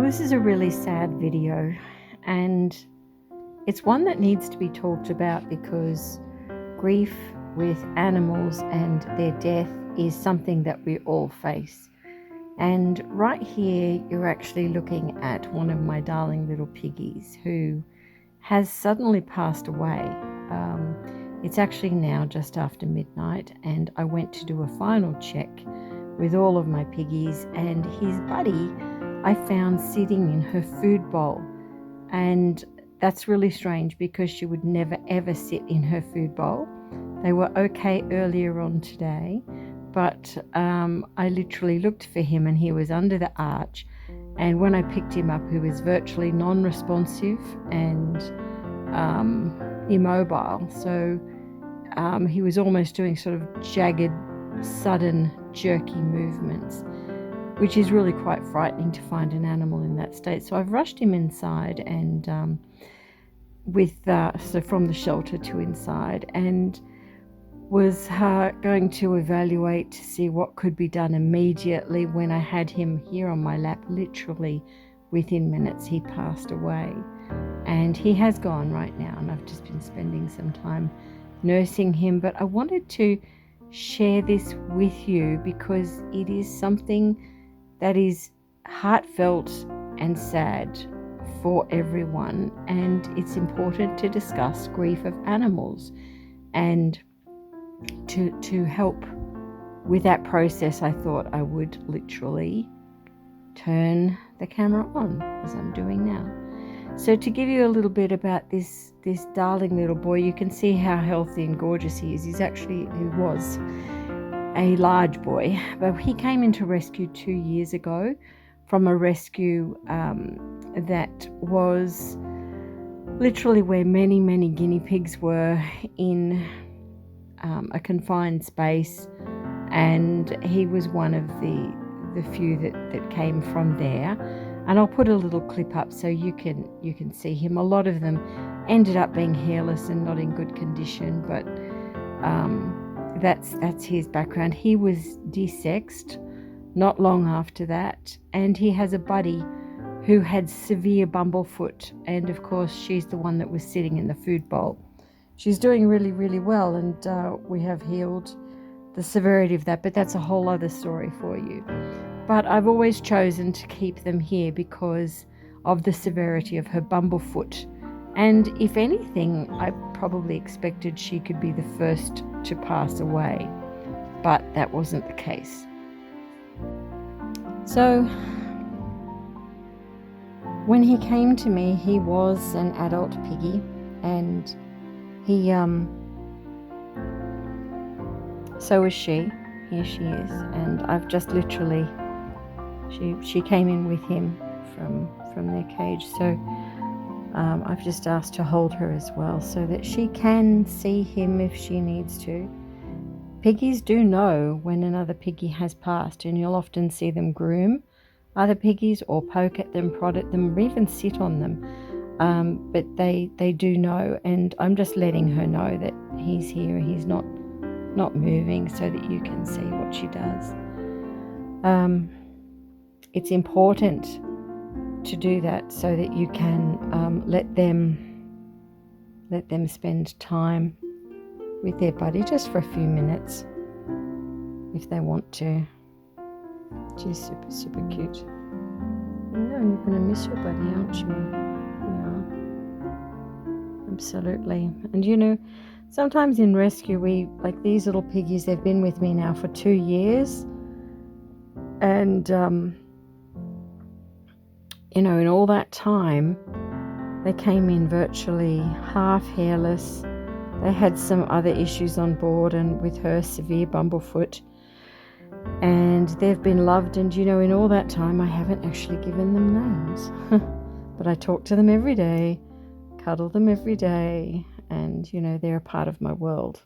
this is a really sad video, and it's one that needs to be talked about because grief with animals and their death is something that we all face. And right here, you're actually looking at one of my darling little piggies who has suddenly passed away. It's actually now just after midnight, and I went to do a final check with all of my piggies, and his buddy I found sitting in her food bowl. And that's really strange because she would never ever sit in her food bowl. They were okay earlier on today, but I literally looked for him and he was under the arch, and when I picked him up he was virtually non-responsive and immobile. So he was almost doing sort of jagged, sudden, jerky movements, which is really quite frightening to find an animal in that state. So I've rushed him inside and so from the shelter to inside, and was going to evaluate to see what could be done immediately. When I had him here on my lap, literally within minutes he passed away, and he has gone right now, and I've just been spending some time nursing him. But I wanted to share this with you because it is something that is heartfelt and sad for everyone, and it's important to discuss grief of animals. And to help with that process, I thought I would literally turn the camera on as I'm doing now. So to give you a little bit about this darling little boy, you can see how healthy and gorgeous he is. He was a large boy, but he came into rescue 2 years ago from a rescue that was literally where many guinea pigs were in a confined space, and he was one of the few that came from there. And I'll put a little clip up so you can see him. A lot of them ended up being hairless and not in good condition, but that's his background. He was desexed not long after that, and he has a buddy who had severe bumblefoot, and of course she's the one that was sitting in the food bowl. She's doing really well, and we have healed the severity of that, but that's a whole other story for you. But I've always chosen to keep them here because of the severity of her bumblefoot. And if anything, I probably expected she could be the first to pass away, but that wasn't the case. So when he came to me, he was an adult piggy, and he so is she. Here she is, and I've just literally she came in with him from their cage, so I've just asked to hold her as well so that she can see him if she needs to. Piggies do know when another piggy has passed, and you'll often see them groom other piggies or poke at them, prod at them, or even sit on them. But they do know, and I'm just letting her know that he's here, he's not moving, so that you can see what she does. It's important to do that so that you can let them spend time with their buddy just for a few minutes if they want to. She's super cute. You know, you're going to miss your buddy, aren't you? Yeah, absolutely. And you know, sometimes in rescue, like these little piggies, they've been with me now for 2 years. And, you know, in all that time, they came in virtually half hairless. They had some other issues on board, and with her severe bumblefoot. And they've been loved, and, you know, in all that time, I haven't actually given them names. But I talk to them every day, cuddle them every day, and, you know, they're a part of my world.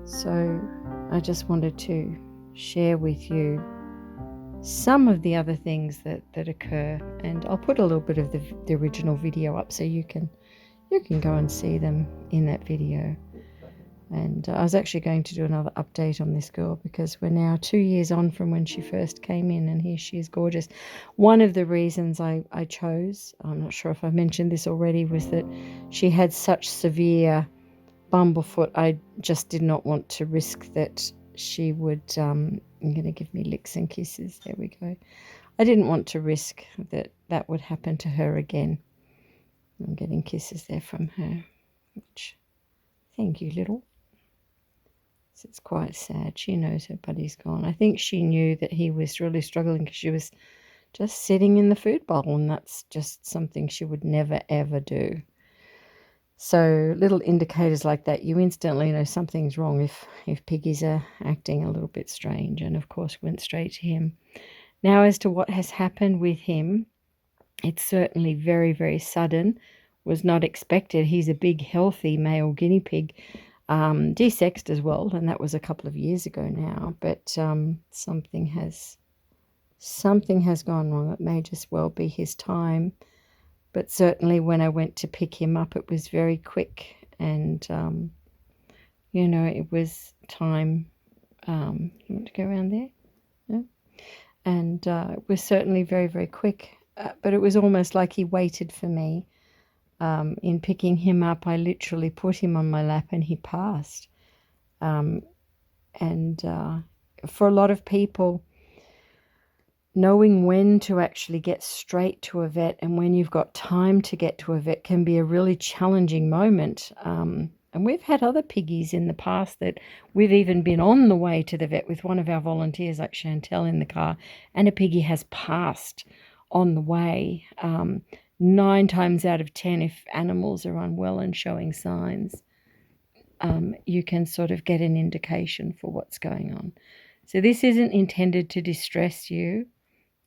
So I just wanted to share with you some of the other things that occur, and I'll put a little bit of the original video up so you can go and see them in that video. And I was actually going to do another update on this girl because we're now 2 years on from when she first came in, and here she is gorgeous. One of the reasons I chose, I'm not sure if I mentioned this already, was that she had such severe bumblefoot. I just did not want to risk that she would, I'm going to give me licks and kisses. There we go. I didn't want to risk that would happen to her again. I'm getting kisses there from her, which, thank you, little. It's quite sad. She knows her buddy's gone. I think she knew that he was really struggling because she was just sitting in the food bowl, and that's just something she would never, ever do. So little indicators like that, you instantly know something's wrong if piggies are acting a little bit strange, and of course went straight to him. Now, as to what has happened with him, it's certainly very, very sudden, was not expected. He's a big, healthy male guinea pig, desexed as well, and that was a couple of years ago now, but something has gone wrong. It may just well be his time, but certainly when I went to pick him up, it was very quick, and it was time. You want to go around there? No? And it was certainly very, very quick, but it was almost like he waited for me. In picking him up, I literally put him on my lap and he passed. And for a lot of people, knowing when to actually get straight to a vet and when you've got time to get to a vet can be a really challenging moment. And we've had other piggies in the past that we've even been on the way to the vet with one of our volunteers, like Chantel, in the car, and a piggy has passed on the way. 9 times out of 10, if animals are unwell and showing signs, you can sort of get an indication for what's going on. So this isn't intended to distress you.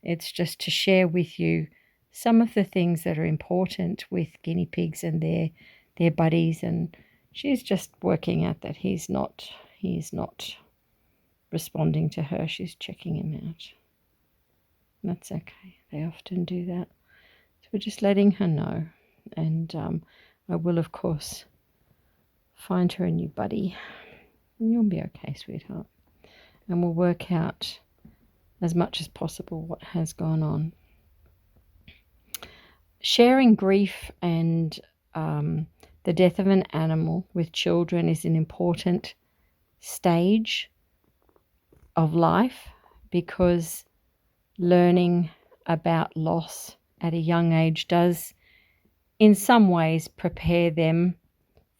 It's just to share with you some of the things that are important with guinea pigs and their buddies. And she's just working out that he's not responding to her. She's checking him out. That's okay. They often do that. So we're just letting her know. And I will, of course, find her a new buddy. And you'll be okay, sweetheart. And we'll work out as much as possible what has gone on. Sharing grief and the death of an animal with children is an important stage of life, because learning about loss at a young age does in some ways prepare them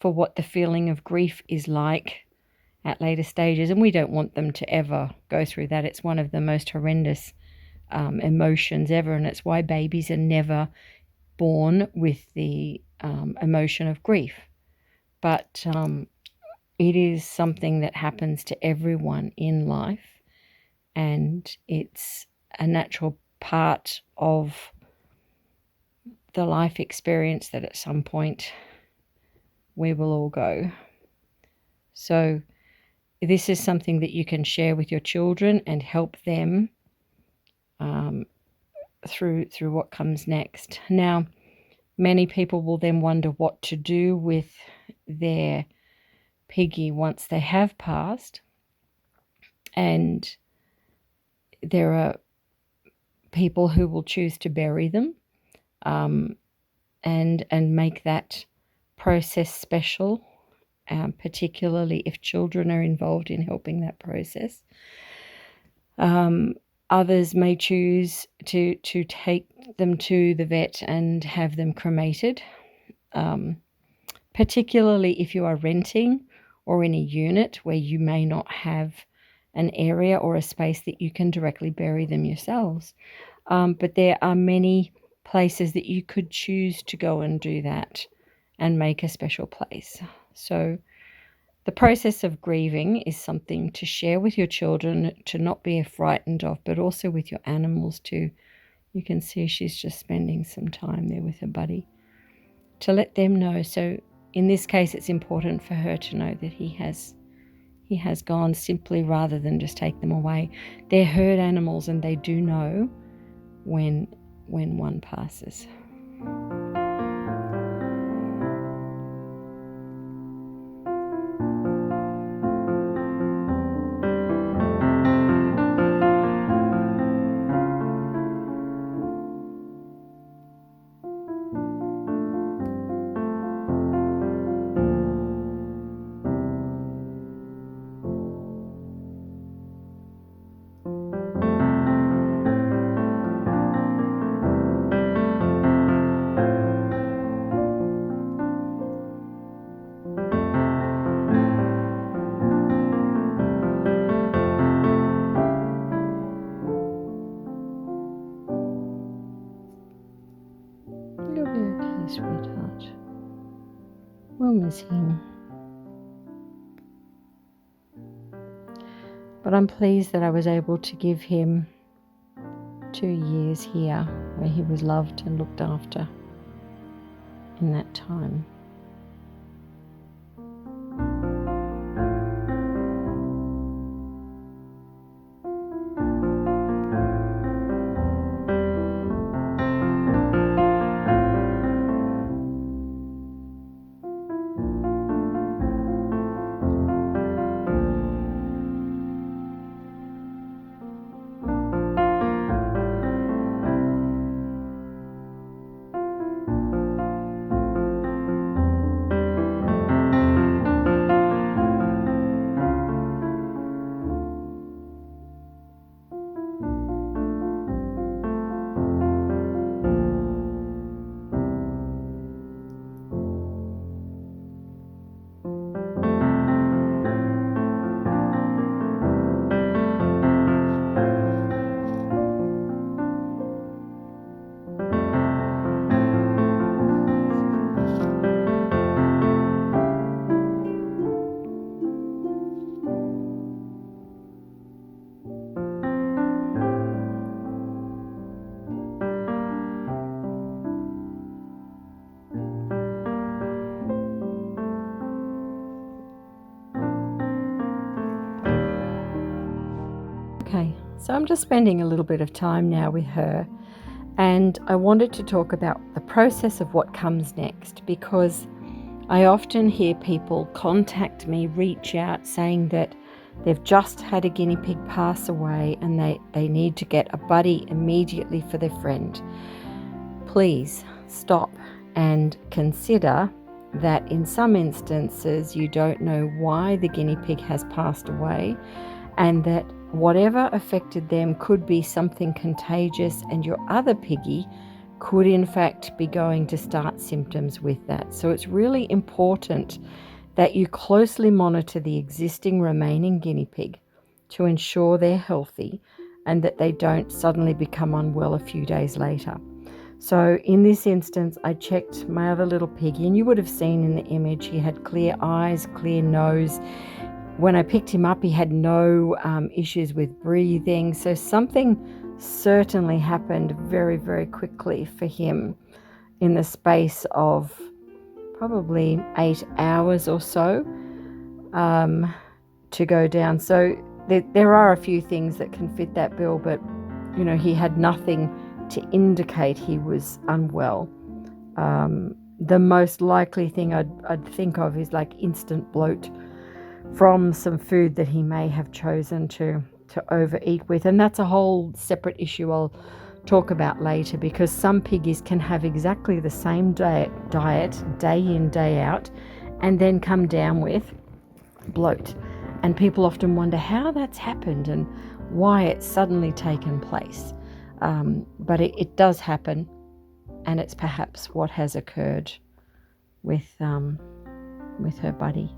for what the feeling of grief is like at later stages, and we don't want them to ever go through that. It's one of the most horrendous emotions ever, and it's why babies are never born with the emotion of grief. But it is something that happens to everyone in life, and it's a natural part of the life experience that at some point we will all go. So this is something that you can share with your children and help them through what comes next. Now, many people will then wonder what to do with their piggy once they have passed, and there are people who will choose to bury them and make that process special, particularly if children are involved in helping that process. Others may choose to take them to the vet and have them cremated, particularly if you are renting or in a unit where you may not have an area or a space that you can directly bury them yourselves. But there are many places that you could choose to go and do that and make a special place. So the process of grieving is something to share with your children, to not be frightened of, but also with your animals too. You can see she's just spending some time there with her buddy, to let them know. So in this case, it's important for her to know that he has gone, simply, rather than just take them away. They're herd animals, and they do know when one passes. miss him. But I'm pleased that I was able to give him 2 years here where he was loved and looked after in that time. Okay, so I'm just spending a little bit of time now with her, and I wanted to talk about the process of what comes next, because I often hear people contact me, reach out saying that they've just had a guinea pig pass away and they need to get a buddy immediately for their friend. Please stop and consider that in some instances you don't know why the guinea pig has passed away, and that whatever affected them could be something contagious, and your other piggy could in fact be going to start symptoms with that. So it's really important that you closely monitor the existing remaining guinea pig to ensure they're healthy and that they don't suddenly become unwell a few days later. So in this instance, I checked my other little piggy, and you would have seen in the image he had clear eyes, clear nose. When I picked him up, he had no issues with breathing. So something certainly happened very, very quickly for him in the space of probably 8 hours or so to go down. So there are a few things that can fit that bill, but he had nothing to indicate he was unwell. The most likely thing I'd think of is like instant bloat from some food that he may have chosen to overeat with. And that's a whole separate issue I'll talk about later, because some piggies can have exactly the same diet day in, day out, and then come down with bloat. And people often wonder how that's happened and why it's suddenly taken place. But it does happen, and it's perhaps what has occurred with her buddy.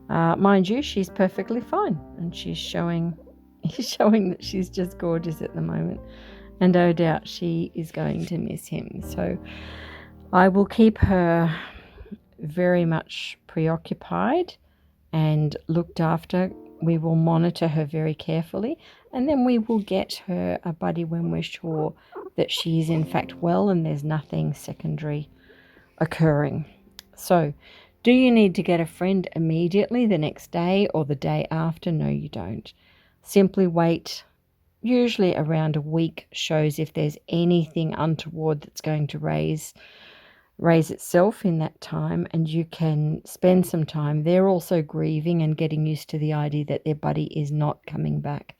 Mind you, she's perfectly fine, and she's showing that she's just gorgeous at the moment, and no doubt she is going to miss him. So I will keep her very much preoccupied and looked after. We will monitor her very carefully, and then we will get her a buddy when we're sure that she is in fact well and there's nothing secondary occurring. So do you need to get a friend immediately the next day or the day after? No, you don't. Simply wait. Usually around a week shows if there's anything untoward that's going to raise itself in that time, and you can spend some time. They're also grieving and getting used to the idea that their buddy is not coming back.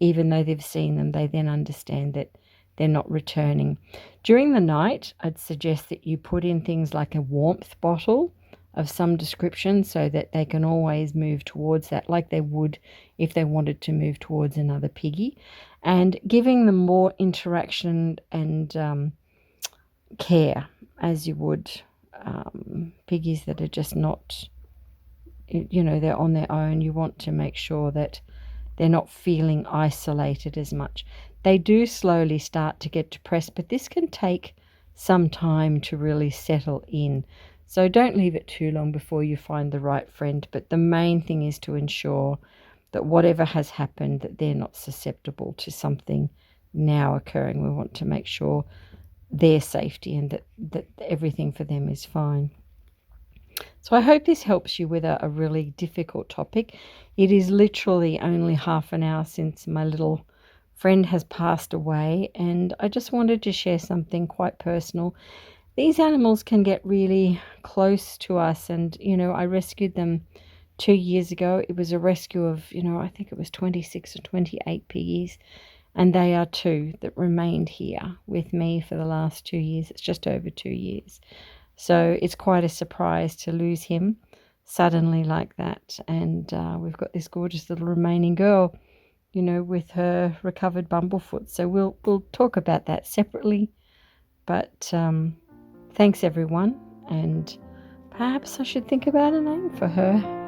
Even though they've seen them, they then understand that they're not returning. During the night, I'd suggest that you put in things like a warmth bottle of some description so that they can always move towards that, like they would if they wanted to move towards another piggy, and giving them more interaction and care as you would piggies that are just not, they're on their own. You want to make sure that they're not feeling isolated as much. They do slowly start to get depressed, but this can take some time to really settle in. So don't leave it too long before you find the right friend. But the main thing is to ensure that whatever has happened, that they're not susceptible to something now occurring. We want to make sure their safety and that everything for them is fine. So I hope this helps you with a really difficult topic. It is literally only half an hour since my little friend has passed away, and I just wanted to share something quite personal. These animals can get really close to us, and I rescued them 2 years ago. It was a rescue of, I think it was 26 or 28 piggies, and they are two that remained here with me for the last 2 years. It's just over 2 years. So it's quite a surprise to lose him suddenly like that. And we've got this gorgeous little remaining girl, with her recovered bumblefoot. So we'll talk about that separately. But thanks everyone, and perhaps I should think about a name for her.